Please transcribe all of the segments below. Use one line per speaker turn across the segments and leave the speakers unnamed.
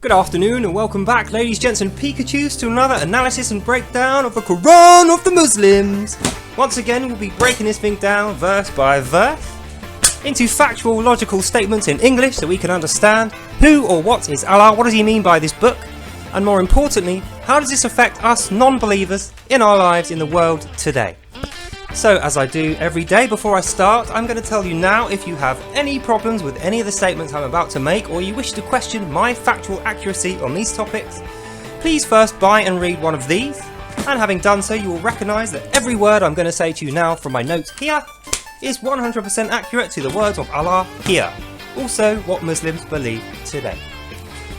Good afternoon and welcome back, ladies, gents and Pikachus, to another analysis and breakdown of the Quran of the Muslims. Once again, we'll be breaking this thing down verse by verse into factual, logical statements in English so we can understand who or what is Allah, what does he mean by this book, and more importantly, how does this affect us non-believers in our lives in the world today. So, as I do every day before I start, I'm going to tell you now if you have any problems with any of the statements I'm about to make, or you wish to question my factual accuracy on these topics, please first buy and read one of these, and having done so you will recognise that every word I'm going to say to you now from my notes here is 100% accurate to the words of Allah here, also what Muslims believe today.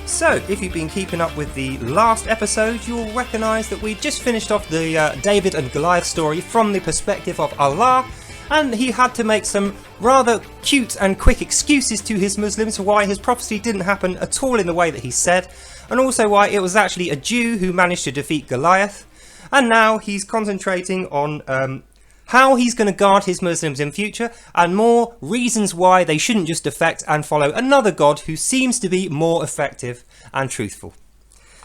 So, if you've been keeping up with the last episode, you'll recognise that we just finished off the David and Goliath story from the perspective of Allah, and he had to make some rather cute and quick excuses to his Muslims for why his prophecy didn't happen at all in the way that he said, and also why it was actually a Jew who managed to defeat Goliath, and now he's concentrating on how he's going to guard his Muslims in future, and more reasons why they shouldn't just defect and follow another God who seems to be more effective and truthful.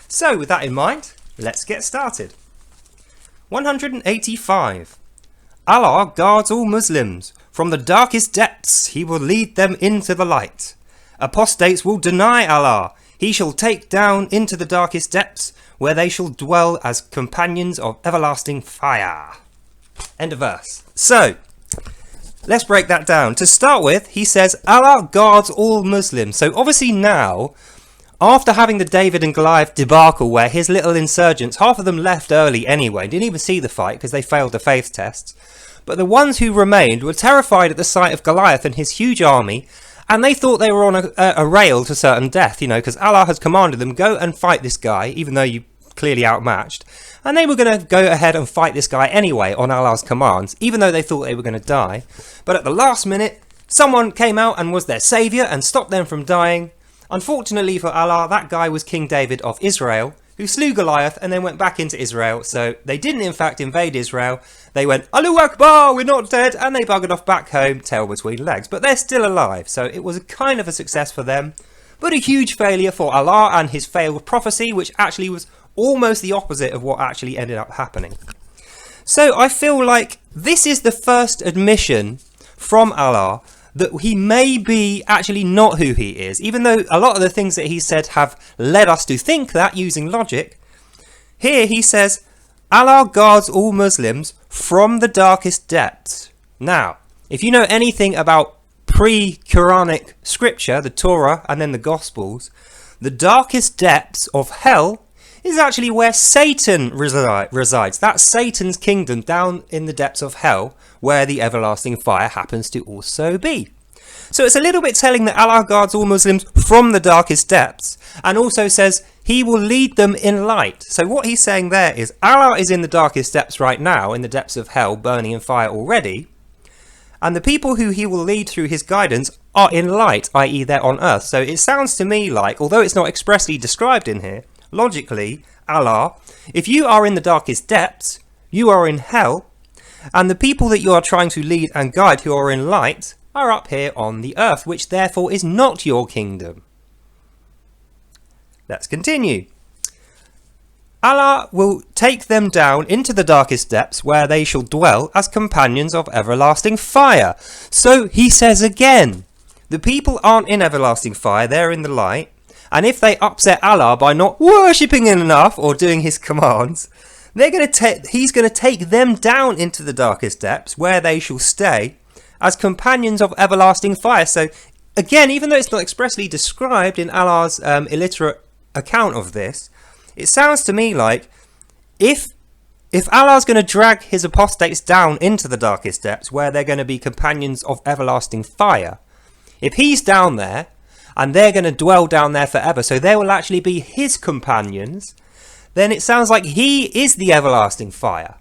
So with that in mind, let's get started. 185. Allah guards all Muslims. From the darkest depths he will lead them into the light. Apostates will deny Allah. He shall take down into the darkest depths, where they shall dwell as companions of everlasting fire. End of verse. So, let's break that down. To start with, he says, Allah guards all Muslims. So obviously now, after having the David and Goliath debacle where his little insurgents, half of them left early anyway, didn't even see the fight because they failed the faith tests. But the ones who remained were terrified at the sight of Goliath and his huge army, and they thought they were on a rail to certain death, you know, because Allah has commanded them, go and fight this guy, even though you clearly outmatched. And they were going to go ahead and fight this guy anyway on Allah's commands, even though they thought they were going to die. But at the last minute, someone came out and was their saviour and stopped them from dying. Unfortunately for Allah, that guy was King David of Israel, who slew Goliath and then went back into Israel. So they didn't in fact invade Israel. They went, Allahu Akbar, we're not dead, and they buggered off back home, tail between legs. But they're still alive, so it was kind of a success for them, but a huge failure for Allah and his failed prophecy, which actually was almost the opposite of what actually ended up happening. So I feel like this is the first admission from Allah that he may be actually not who he is, even though a lot of the things that he said have led us to think that using logic. Here he says, Allah guards all Muslims from the darkest depths. Now, if you know anything about pre-Quranic scripture, the Torah and then the Gospels, the darkest depths of hell is actually where Satan resides. That's Satan's kingdom down in the depths of hell, where the everlasting fire happens to also be. So it's a little bit telling that Allah guards all Muslims from the darkest depths, and also says he will lead them in light. So what he's saying there is Allah is in the darkest depths right now, in the depths of hell, burning in fire already, and the people who he will lead through his guidance are in light, i.e. they're on earth. So it sounds to me like, although it's not expressly described in here, logically, Allah, if you are in the darkest depths, you are in hell, and the people that you are trying to lead and guide who are in light are up here on the earth, which therefore is not your kingdom. Let's continue. Allah will take them down into the darkest depths, where they shall dwell as companions of everlasting fire. So he says again, the people aren't in everlasting fire, they're in the light. And if they upset Allah by not worshipping him enough or doing his commands, he's going to take them down into the darkest depths, where they shall stay as companions of everlasting fire. So again, even though it's not expressly described in Allah's illiterate account of this, it sounds to me like if Allah's going to drag his apostates down into the darkest depths, where they're going to be companions of everlasting fire, if he's down there, and they're going to dwell down there forever, so they will actually be his companions, then it sounds like he is the everlasting fire.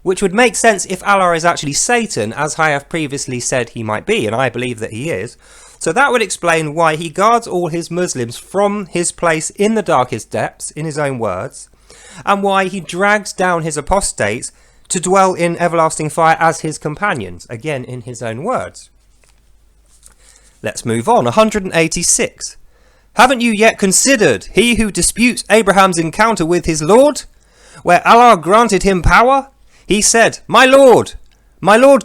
Which would make sense if Allah is actually Satan, as I have previously said he might be, and I believe that he is. So that would explain why he guards all his Muslims from his place in the darkest depths, in his own words, and why he drags down his apostates to dwell in everlasting fire as his companions, again in his own words. Let's move on. 186. Haven't you yet considered he who disputes Abraham's encounter with his Lord, where Allah granted him power? He said, my Lord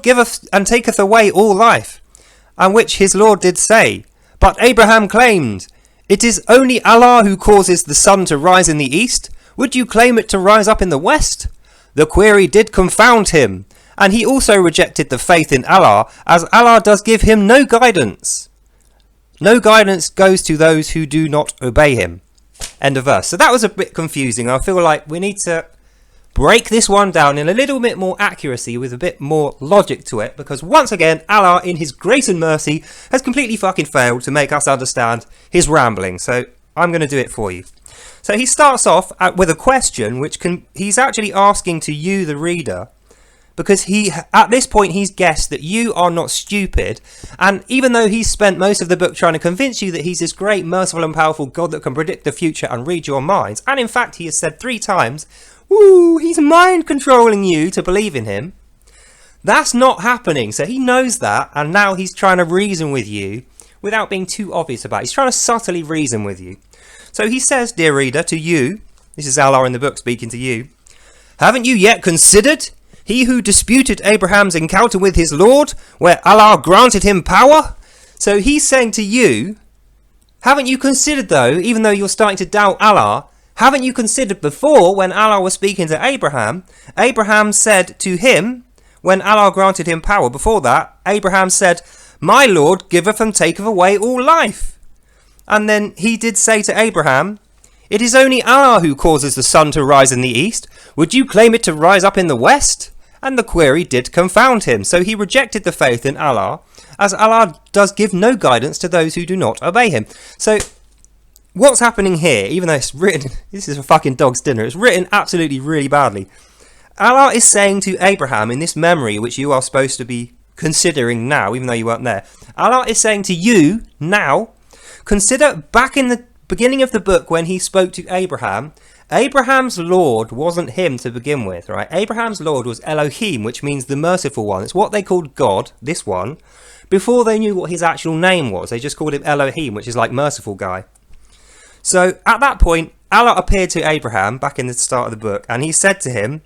giveth and taketh away all life, and which his Lord did say. But Abraham claimed, it is only Allah who causes the sun to rise in the east. Would you claim it to rise up in the west? The query did confound him, and he also rejected the faith in Allah, as Allah does give him no guidance. No guidance goes to those who do not obey him. End of verse. So that was a bit confusing. I feel like we need to break this one down in a little bit more accuracy with a bit more logic to it, because once again Allah in his grace and mercy has completely fucking failed to make us understand his rambling. So I'm going to do it for you. So he starts off with a question which he's actually asking to you, the reader, because at this point he's guessed that you are not stupid, and even though he's spent most of the book trying to convince you that he's this great, merciful and powerful God that can predict the future and read your minds, and in fact he has said 3 times, ooh, he's mind controlling you to believe in him. That's not happening. So he knows that, and now he's trying to reason with you without being too obvious about it. He's trying to subtly reason with you. So he says, dear reader, to you, this is Allah in the book speaking to you, haven't you yet considered he who disputed Abraham's encounter with his Lord, where Allah granted him power? So he's saying to you, haven't you considered though, even though you're starting to doubt Allah, haven't you considered before when Allah was speaking to Abraham, Abraham said to him, when Allah granted him power, before that, Abraham said, my Lord giveth and taketh away all life. And then he did say to Abraham, it is only Allah who causes the sun to rise in the east. Would you claim it to rise up in the west? And the query did confound him. So he rejected the faith in Allah, as Allah does give no guidance to those who do not obey him. So what's happening here, even though it's written, this is a fucking dog's dinner, it's written absolutely really badly. Allah is saying to Abraham in this memory, which you are supposed to be considering now, even though you weren't there, Allah is saying to you now, consider back in the beginning of the book when he spoke to Abraham, Abraham's Lord wasn't him to begin with, right? Abraham's Lord was Elohim, which means the merciful one. It's what they called God, this one, before they knew what his actual name was. They just called him Elohim, which is like merciful guy. So at that point, Allah appeared to Abraham back in the start of the book, and he said to him,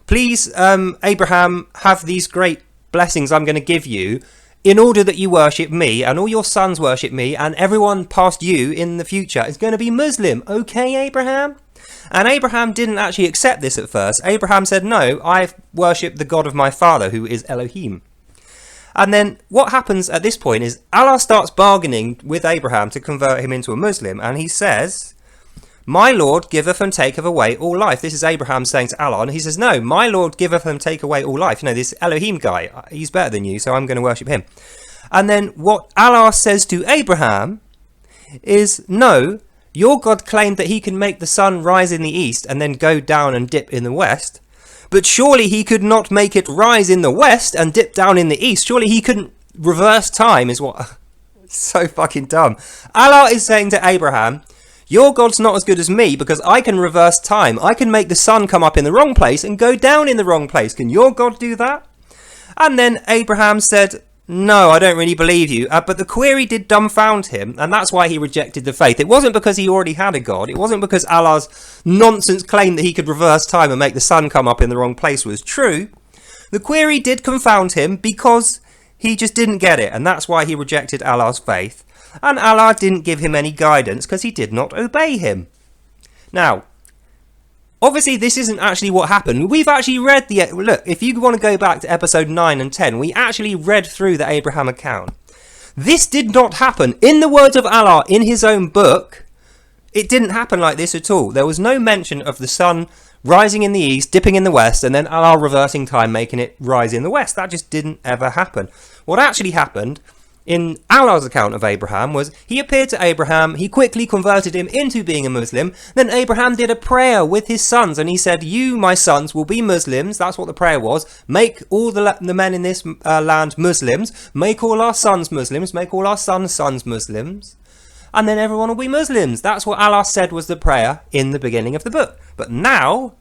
please, Abraham, have these great blessings I'm going to give you in order that you worship me and all your sons worship me and everyone past you in the future is going to be Muslim. Okay, Abraham? And Abraham didn't actually accept this at first. Abraham said, no, I worship the God of my father, who is Elohim. And then what happens at this point is Allah starts bargaining with Abraham to convert him into a Muslim. And he says, my Lord giveth and taketh away all life. This is Abraham saying to Allah. And he says, no, my Lord giveth and take away all life. You know, this Elohim guy, he's better than you, so I'm going to worship him. And then what Allah says to Abraham is, no, your God claimed that he can make the sun rise in the east and then go down and dip in the west. But surely he could not make it rise in the west and dip down in the east. Surely he couldn't reverse time, is what... So fucking dumb. Allah is saying to Abraham, your God's not as good as me because I can reverse time. I can make the sun come up in the wrong place and go down in the wrong place. Can your God do that? And then Abraham said, no, I don't really believe you. But the query did dumbfound him, and that's why he rejected the faith. It wasn't because he already had a God. It wasn't because Allah's nonsense claim that he could reverse time and make the sun come up in the wrong place was true. The query did confound him because he just didn't get it, and that's why he rejected Allah's faith. And Allah didn't give him any guidance because he did not obey him. Now, obviously this isn't actually what happened. We've actually read the... Look, if you want to go back to episode 9 and 10, we actually read through the Abraham account. This did not happen. In the words of Allah, in his own book, it didn't happen like this at all. There was no mention of the sun rising in the east, dipping in the west, and then Allah reversing time, making it rise in the west. That just didn't ever happen. What actually happened in Allah's account of Abraham was he appeared to Abraham, he quickly converted him into being a Muslim, then Abraham did a prayer with his sons and he said, you, my sons, will be Muslims. That's what the prayer was. Make all the men in this land Muslims, make all our sons Muslims, make all our sons' sons Muslims, and then everyone will be Muslims. That's what Allah said was the prayer in the beginning of the book. But now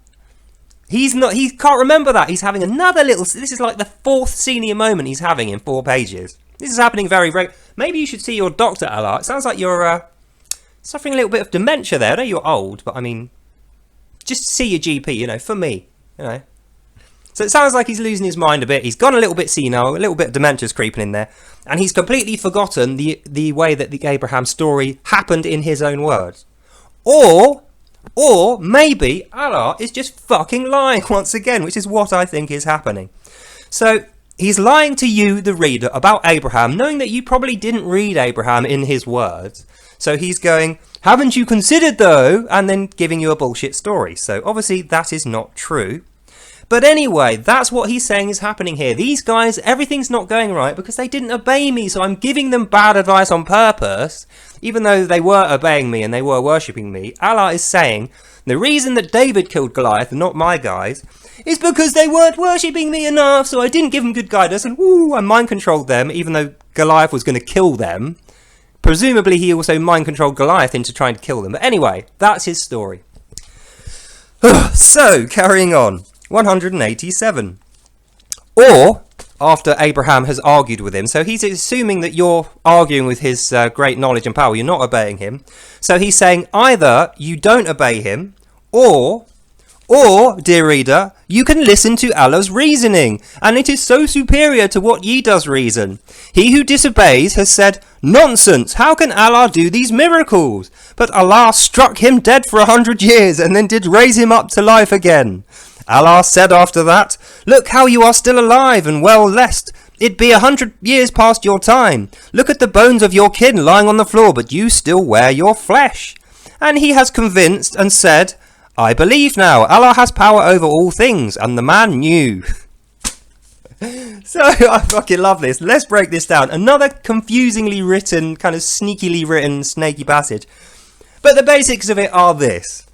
he can't remember that. He's having another little, this is like the 4th senior moment he's having in 4 pages. This is happening very regularly. Maybe you should see your doctor, Allah. It sounds like you're suffering a little bit of dementia there. I know you're old, but I mean, just see your GP, you know, for me, you know. So it sounds like he's losing his mind a bit. He's gone a little bit senile, a little bit of dementia's creeping in there. And he's completely forgotten the way that the Abraham story happened in his own words. Or maybe Allah is just fucking lying once again, which is what I think is happening. So he's lying to you, the reader, about Abraham, knowing that you probably didn't read Abraham in his words. So he's going, haven't you considered though? And then giving you a bullshit story. So obviously that is not true. But anyway, that's what he's saying is happening here. These guys, everything's not going right because they didn't obey me. So I'm giving them bad advice on purpose. Even though they were obeying me and they were worshipping me, Allah is saying the reason that David killed Goliath and not my guys is because they weren't worshipping me enough. So I didn't give them good guidance and I mind controlled them even though Goliath was going to kill them. Presumably he also mind controlled Goliath into trying to kill them. But anyway, that's his story. So, carrying on. 187. Or, after Abraham has argued with him, so he's assuming that you're arguing with his great knowledge and power, you're not obeying him. So he's saying either you don't obey him, or, dear reader, you can listen to Allah's reasoning, and it is so superior to what ye does reason. He who disobeys has said, nonsense, how can Allah do these miracles? But Allah struck him dead for 100 years, and then did raise him up to life again. Allah said after that, look how you are still alive and well lest it be 100 years past your time. Look at the bones of your kin lying on the floor, but you still wear your flesh. And he has convinced and said, I believe now, Allah has power over all things, and the man knew. So, I fucking love this. Let's break this down. Another confusingly written, kind of sneakily written, snaky passage. But the basics of it are this.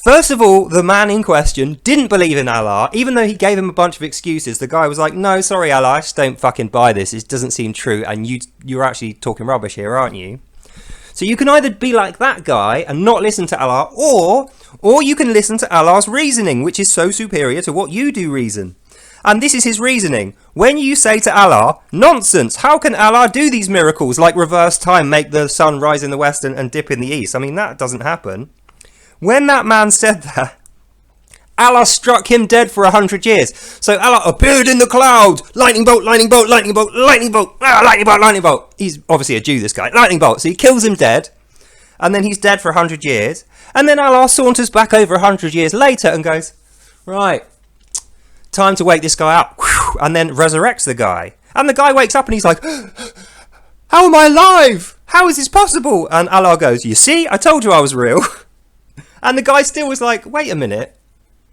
First of all, the man in question didn't believe in Allah, even though he gave him a bunch of excuses. The guy was like, no, sorry Allah, I just don't fucking buy this. It doesn't seem true, and you're actually talking rubbish here, aren't you? So you can either be like that guy and not listen to Allah, or you can listen to Allah's reasoning, which is so superior to what you do reason. And this is his reasoning. When you say to Allah, nonsense, how can Allah do these miracles like reverse time, make the sun rise in the west and dip in the east? I mean, that doesn't happen. When that man said that, Allah struck him dead for 100 years. So Allah appeared in the cloud. Lightning bolt, lightning bolt, lightning bolt, lightning bolt, lightning bolt, lightning bolt. He's obviously a Jew, this guy. Lightning bolt. So he kills him dead. And then he's dead for 100 years. And then Allah saunters back over 100 years later and goes, right, time to wake this guy up. And then resurrects the guy. And the guy wakes up and he's like, how am I alive? How is this possible? And Allah goes, you see, I told you I was real. And the guy still was like, wait a minute.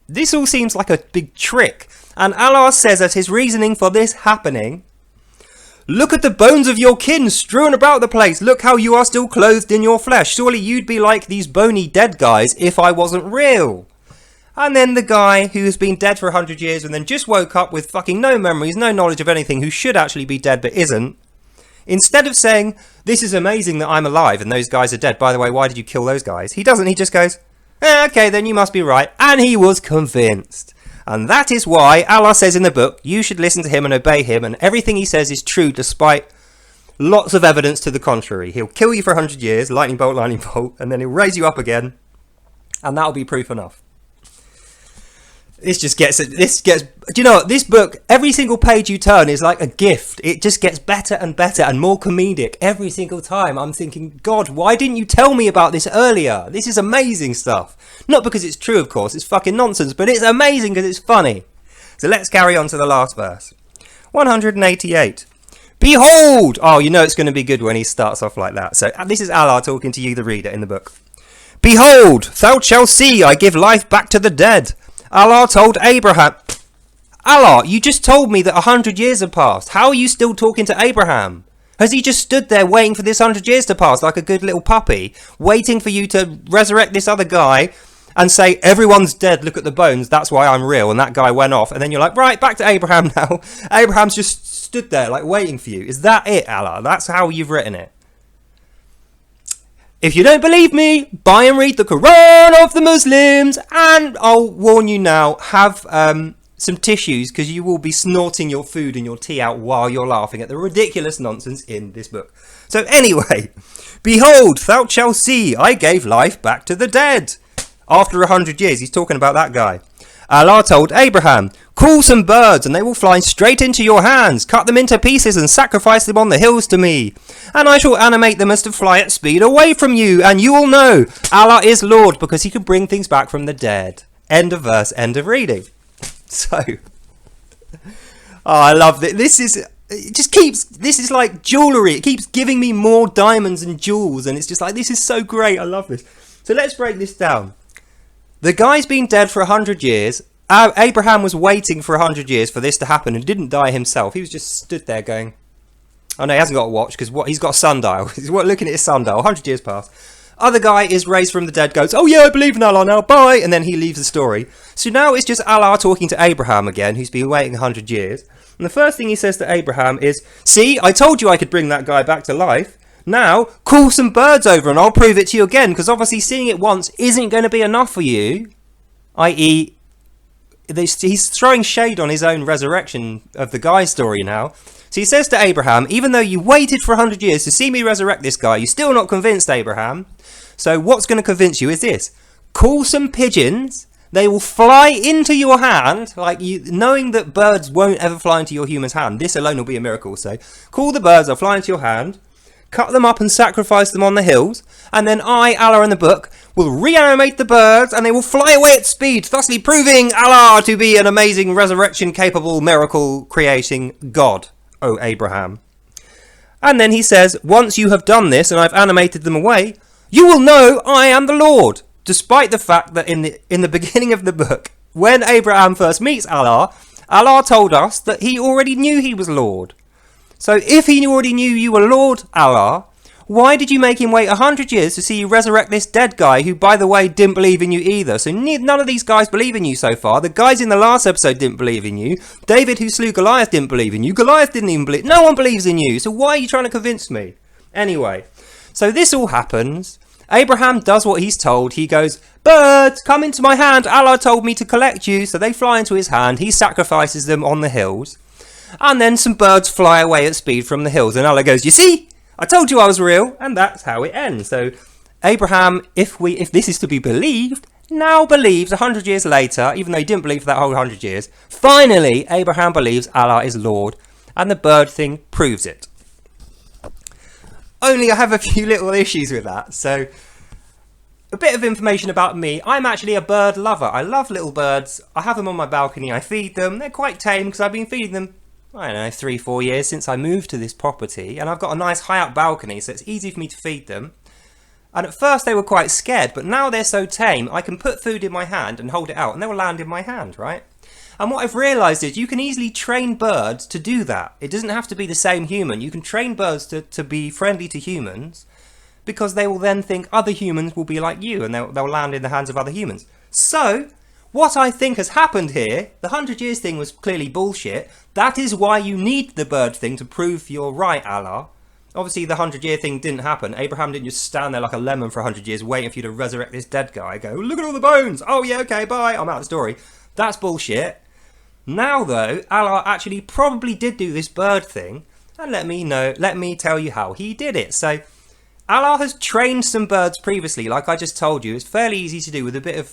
This all seems like a big trick. And Allah says as his reasoning for this happening, look at the bones of your kin strewn about the place. Look how you are still clothed in your flesh. Surely you'd be like these bony dead guys if I wasn't real. And then the guy who has been dead for 100 years and then just woke up with fucking no memories, no knowledge of anything, who should actually be dead but isn't, instead of saying, this is amazing that I'm alive and those guys are dead. By the way, why did you kill those guys? He doesn't. He just goes, okay, then you must be right. And he was convinced. And that is why Allah says in the book, you should listen to him and obey him. And everything he says is true despite lots of evidence to the contrary. He'll kill you for 100 years, lightning bolt, and then he'll raise you up again. And that'll be proof enough. Do you know what? This book, every single page you turn is like a gift. It just gets better and better and more comedic every single time. I'm thinking, God, why didn't you tell me about this earlier? This is amazing stuff. Not because it's true, of course. It's fucking nonsense, but it's amazing because it's funny. So let's carry on to the last verse. 188. Behold! Oh, you know it's going to be good when he starts off like that. So this is Allah talking to you, the reader, in the book. Behold, thou shalt see I give life back to the dead. Allah told Abraham, Allah, you just told me that 100 years have passed. How are you still talking to Abraham? Has he just stood there waiting for this 100 years to pass like a good little puppy, waiting for you to resurrect this other guy and say, everyone's dead, look at the bones, that's why I'm real, and that guy went off, and then you're like, right, back to Abraham now. Abraham's just stood there like waiting for you. Is that it, Allah? That's how you've written it. If you don't believe me, buy and read the Quran of the Muslims. And I'll warn you now, have some tissues because you will be snorting your food and your tea out while you're laughing at the ridiculous nonsense in this book. So anyway, Behold, thou shalt see, I gave life back to the dead. After 100 years, he's talking about that guy. Allah told Abraham, call some birds and they will fly straight into your hands. Cut them into pieces and sacrifice them on the hills to me. And I shall animate them as to fly at speed away from you. And you will know Allah is Lord because he can bring things back from the dead. End of verse, end of reading. So, I love it. This is like jewellery. It keeps giving me more diamonds and jewels. And it's just like, this is so great. I love this. So let's break this down. The guy's been dead for 100 years. Abraham was waiting for 100 years for this to happen and didn't die himself. He was just stood there going, oh no, he hasn't got a watch because he's got a sundial. He's looking at his sundial. 100 years passed. Other guy is raised from the dead, goes, oh yeah, I believe in Allah now, bye. And then he leaves the story. So now it's just Allah talking to Abraham again, who's been waiting 100 years. And the first thing he says to Abraham is, see, I told you I could bring that guy back to life. Now, call some birds over and I'll prove it to you again, because obviously seeing it once isn't going to be enough for you. I.e., he's throwing shade on his own resurrection of the guy story now. So he says to Abraham, even though you waited for 100 years to see me resurrect this guy, you're still not convinced, Abraham. So what's going to convince you is this. Call some pigeons. They will fly into your hand, like you, knowing that birds won't ever fly into your human's hand. This alone will be a miracle. So call the birds, they'll fly into your hand. Cut them up and sacrifice them on the hills, and then I, Allah in the book, will reanimate the birds and they will fly away at speed, thusly proving Allah to be an amazing resurrection-capable, miracle-creating God, O Abraham. And then he says, once you have done this and I've animated them away, you will know I am the Lord. Despite the fact that in the beginning of the book, when Abraham first meets Allah, Allah told us that he already knew he was Lord. So if he already knew you were Lord, Allah, why did you make him wait 100 years to see you resurrect this dead guy who, by the way, didn't believe in you either? So none of these guys believe in you so far. The guys in the last episode didn't believe in you. David, who slew Goliath, didn't believe in you. Goliath didn't even believe. No one believes in you. So why are you trying to convince me? Anyway, so this all happens. Abraham does what he's told. He goes, birds, come into my hand. Allah told me to collect you. So they fly into his hand. He sacrifices them on the hills. And then some birds fly away at speed from the hills. And Allah goes, you see, I told you I was real. And that's how it ends. So Abraham, if this is to be believed, now believes 100 years later, even though he didn't believe for that whole 100 years, finally Abraham believes Allah is Lord. And the bird thing proves it. Only I have a few little issues with that. So a bit of information about me. I'm actually a bird lover. I love little birds. I have them on my balcony. I feed them. They're quite tame because I've been feeding them, I don't know, 3-4 years since I moved to this property. And I've got a nice high up balcony, so it's easy for me to feed them. And at first they were quite scared, but now they're so tame, I can put food in my hand and hold it out and they will land in my hand, right? And what I've realised is you can easily train birds to do that. It doesn't have to be the same human. You can train birds to be friendly to humans because they will then think other humans will be like you and they'll land in the hands of other humans. So, what I think has happened here, the 100 years thing was clearly bullshit. That is why you need the bird thing to prove you're right, Allah. Obviously, the 100-year thing didn't happen. Abraham didn't just stand there like a lemon for 100 years waiting for you to resurrect this dead guy. Go, look at all the bones. Oh, yeah, okay, bye. I'm out of the story. That's bullshit. Now, though, Allah actually probably did do this bird thing. And let me tell you how he did it. So, Allah has trained some birds previously, like I just told you. It's fairly easy to do with a bit of,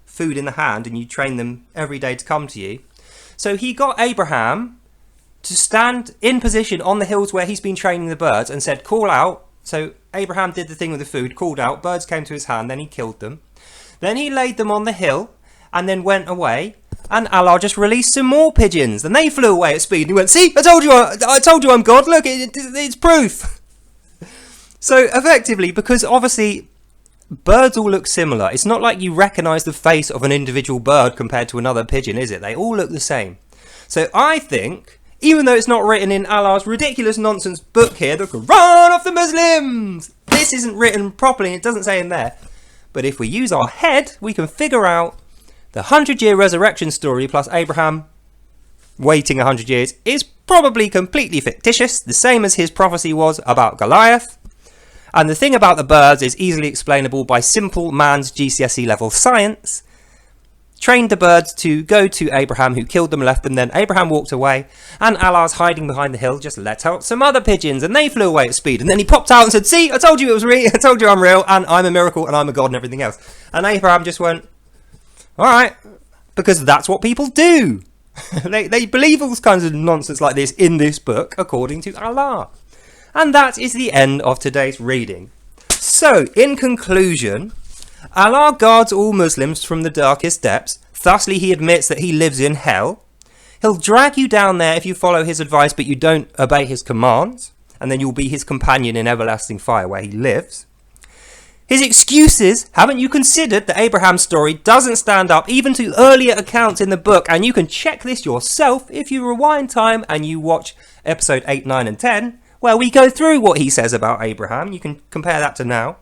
food in the hand, and you train them every day to come to you. So he got Abraham to stand in position on the hills where he's been training the birds and said, call out. So Abraham did the thing with the food, called out, birds came to his hand, then he killed them. Then he laid them on the hill and then went away, and Allah just released some more pigeons and they flew away at speed. And he went, see, I told you I'm God, look, it's proof. So effectively, because obviously birds all look similar, it's not like you recognise the face of an individual bird compared to another pigeon, is it? They all look the same. So I think, even though it's not written in Allah's ridiculous nonsense book here, the Quran of the Muslims, this isn't written properly, it doesn't say in there. But if we use our head, we can figure out the 100-year resurrection story plus Abraham waiting 100 years is probably completely fictitious, the same as his prophecy was about Goliath. And the thing about the birds is easily explainable by simple man's GCSE level science. trained the birds to go to Abraham, who killed them and left them. Then Abraham walked away, and Allah's hiding behind the hill, just let out some other pigeons, and they flew away at speed. And then he popped out and said, see, I told you it was real, I told you I'm real, and I'm a miracle, and I'm a god, and everything else. And Abraham just went, alright, because that's what people do. They believe all kinds of nonsense like this in this book, according to Allah. And that is the end of today's reading. So, in conclusion, Allah guards all Muslims from the darkest depths. Thusly, he admits that he lives in hell. He'll drag you down there if you follow his advice, but you don't obey his commands. And then you'll be his companion in everlasting fire where he lives. His excuses, haven't you considered that Abraham's story doesn't stand up even to earlier accounts in the book? And you can check this yourself if you rewind time and you watch episode 8, 9 and 10, where we go through what he says about Abraham. You can compare that to now.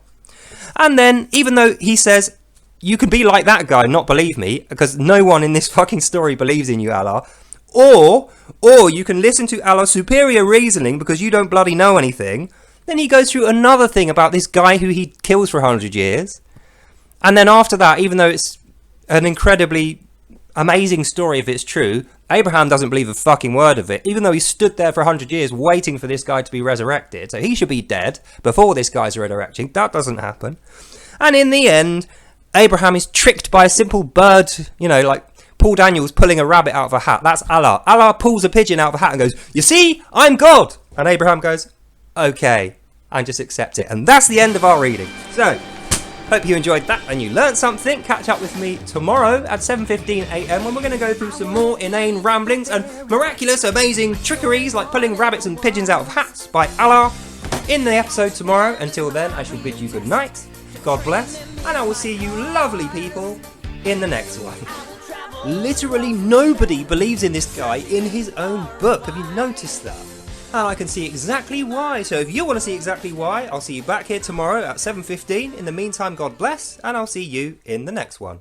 And then, even though he says, you can be like that guy, not believe me, because no one in this fucking story believes in you, Allah. Or you can listen to Allah's superior reasoning because you don't bloody know anything. Then he goes through another thing about this guy who he kills for 100 years. And then after that, even though it's an incredibly amazing story if it's true, Abraham doesn't believe a fucking word of it, even though he stood there for 100 years waiting for this guy to be resurrected. So he should be dead before this guy's resurrecting. That doesn't happen. And in the end, Abraham is tricked by a simple bird, you know, like Paul Daniels pulling a rabbit out of a hat. That's Allah. Allah pulls a pigeon out of a hat and goes, you see, I'm God. And Abraham goes, okay, and just accept it. And that's the end of our reading. So, hope you enjoyed that and you learnt something. Catch up with me tomorrow at 7:15 a.m. when we're going to go through some more inane ramblings and miraculous, amazing trickeries like pulling rabbits and pigeons out of hats by Allah in the episode tomorrow. Until then, I shall bid you good night. God bless, and I will see you lovely people in the next one. Literally nobody believes in this guy in his own book. Have you noticed that? And I can see exactly why. So if you want to see exactly why, I'll see you back here tomorrow at 7:15. In the meantime, God bless, and I'll see you in the next one.